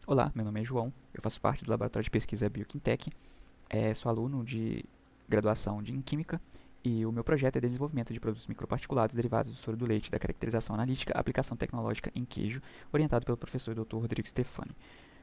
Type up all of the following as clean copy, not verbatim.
Olá, meu nome é João, eu faço parte do Laboratório de Pesquisa Bioquintec, sou aluno de graduação em Química e o meu projeto é desenvolvimento de produtos microparticulados derivados do soro do leite, da caracterização analítica, aplicação tecnológica em queijo, orientado pelo professor Dr. Rodrigo Stefani.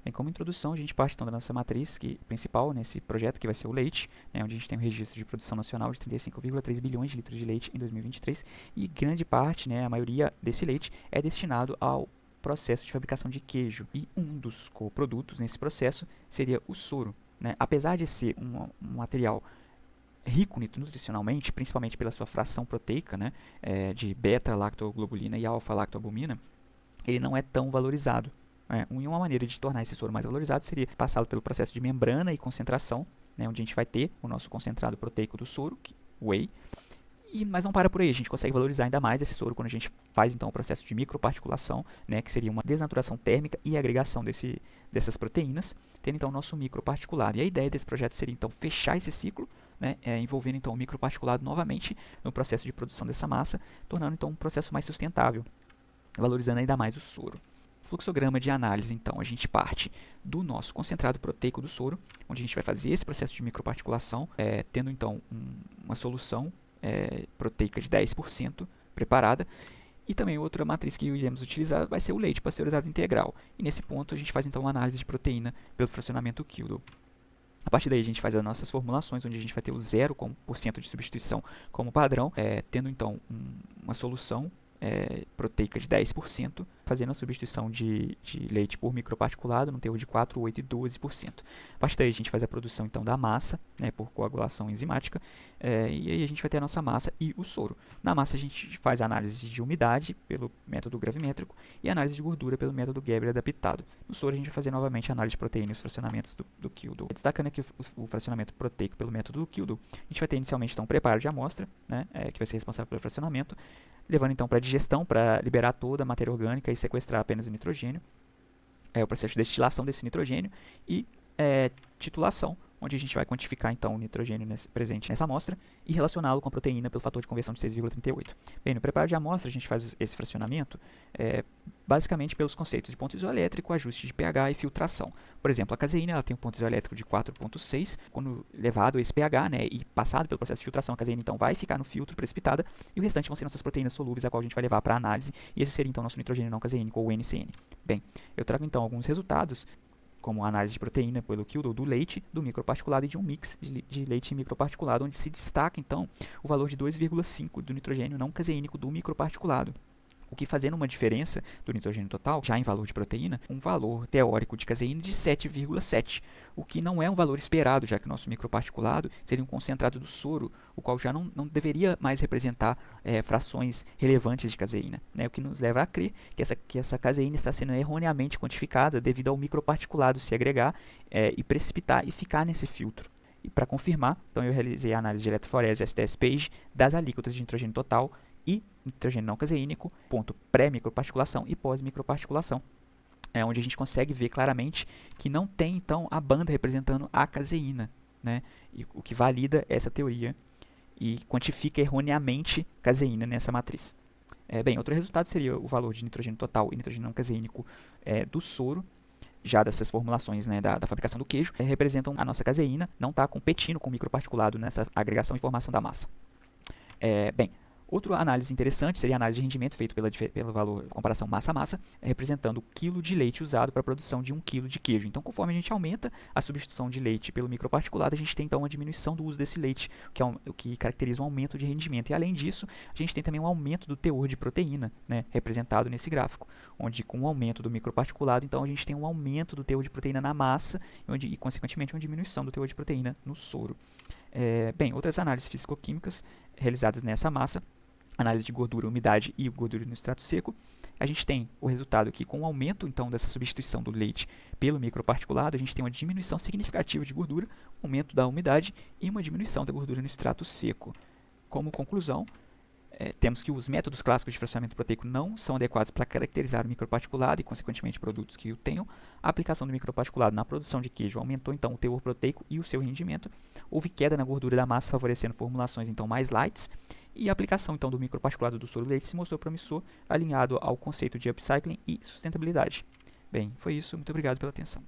Bem, como introdução, a gente parte então da nossa matriz principal nesse projeto, que vai ser o leite, onde a gente tem um registro de produção nacional de 35,3 bilhões de litros de leite em 2023 e grande parte, a maioria desse leite, é destinado ao processo de fabricação de queijo. E um dos coprodutos nesse processo seria o soro. Apesar de ser um material rico nutricionalmente, principalmente pela sua fração proteica, de beta-lactoglobulina e alfa-lactoalbumina, ele não é tão valorizado. Uma maneira de tornar esse soro mais valorizado seria passá-lo pelo processo de membrana e concentração, onde a gente vai ter o nosso concentrado proteico do soro, o whey, mas não para por aí, a gente consegue valorizar ainda mais esse soro quando a gente faz então o processo de microparticulação, que seria uma desnaturação térmica e agregação dessas proteínas, tendo então o nosso microparticulado. E a ideia desse projeto seria então fechar esse ciclo, envolvendo então o microparticulado novamente no processo de produção dessa massa, tornando então um processo mais sustentável, valorizando ainda mais o soro. Fluxograma de análise, então, a gente parte do nosso concentrado proteico do soro, onde a gente vai fazer esse processo de microparticulação, tendo então uma solução proteica de 10% preparada. E também outra matriz que iremos utilizar vai ser o leite pasteurizado integral. E nesse ponto a gente faz então uma análise de proteína pelo fracionamento Kildo. A partir daí a gente faz as nossas formulações, onde a gente vai ter o 0% de substituição como padrão, tendo então uma solução proteica de 10%, fazendo a substituição de leite por microparticulado no teor de 4, 8 e 12%. A partir daí a gente faz a produção então da massa, por coagulação enzimática, e aí a gente vai ter a nossa massa e o soro. Na massa a gente faz a análise de umidade pelo método gravimétrico e a análise de gordura pelo método Geber adaptado. No soro a gente vai fazer novamente a análise de proteína e os fracionamentos do Kildo. Destacando aqui o fracionamento proteico pelo método do Kildo, a gente vai ter inicialmente então o preparo de amostra, que vai ser responsável pelo fracionamento, levando então para a digestão, para liberar toda a matéria orgânica e sequestrar apenas o nitrogênio, o processo de destilação desse nitrogênio e titulação, onde a gente vai quantificar então o nitrogênio presente nessa amostra e relacioná-lo com a proteína pelo fator de conversão de 6,38. Bem, no preparo de amostra a gente faz esse fracionamento basicamente pelos conceitos de ponto isoelétrico, ajuste de pH e filtração. Por exemplo, a caseína ela tem um ponto isoelétrico de 4,6, quando levado a esse pH e passado pelo processo de filtração, a caseína então vai ficar no filtro precipitada e o restante vão ser nossas proteínas solúveis, a qual a gente vai levar para análise, e esse seria então nosso nitrogênio não caseínico ou NCN. Bem, eu trago então alguns resultados, como a análise de proteína pelo Kildo do leite, do microparticulado e de um mix de leite e microparticulado, onde se destaca então o valor de 2,5 do nitrogênio não caseínico do microparticulado, o que fazendo uma diferença do nitrogênio total, já em valor de proteína, um valor teórico de caseína de 7,7, o que não é um valor esperado, já que o nosso microparticulado seria um concentrado do soro, o qual já não deveria mais representar frações relevantes de caseína, o que nos leva a crer que essa caseína está sendo erroneamente quantificada devido ao microparticulado se agregar e precipitar e ficar nesse filtro. E para confirmar, então eu realizei a análise de eletroforese STS-PAGE das alíquotas de nitrogênio total e nitrogênio não caseínico, ponto pré-microparticulação e pós-microparticulação, onde a gente consegue ver claramente que não tem então a banda representando a caseína, e o que valida essa teoria e quantifica erroneamente caseína nessa matriz. Bem, outro resultado seria o valor de nitrogênio total e nitrogênio não caseínico do soro, já dessas formulações da fabricação do queijo, representam a nossa caseína, não está competindo com o microparticulado nessa agregação e formação da massa. Bem, outra análise interessante seria a análise de rendimento feita pelo valor comparação massa-massa, representando o quilo de leite usado para a produção de 1 quilo de queijo. Então, conforme a gente aumenta a substituição de leite pelo microparticulado, a gente tem então uma diminuição do uso desse leite, o que caracteriza um aumento de rendimento. E além disso, a gente tem também um aumento do teor de proteína, representado nesse gráfico, onde com o aumento do microparticulado, então a gente tem um aumento do teor de proteína na massa e consequentemente uma diminuição do teor de proteína no soro. Bem, outras análises fisicoquímicas realizadas nessa massa, análise de gordura, umidade e gordura no extrato seco, a gente tem o resultado que com o aumento então dessa substituição do leite pelo microparticulado, a gente tem uma diminuição significativa de gordura, aumento da umidade e uma diminuição da gordura no extrato seco. Como conclusão, temos que os métodos clássicos de fracionamento proteico não são adequados para caracterizar o microparticulado e, consequentemente, produtos que o tenham. A aplicação do microparticulado na produção de queijo aumentou, então, o teor proteico e o seu rendimento. Houve queda na gordura da massa, favorecendo formulações, então, mais light. E a aplicação, então, do microparticulado do soro leite se mostrou promissor, alinhado ao conceito de upcycling e sustentabilidade. Bem, foi isso. Muito obrigado pela atenção.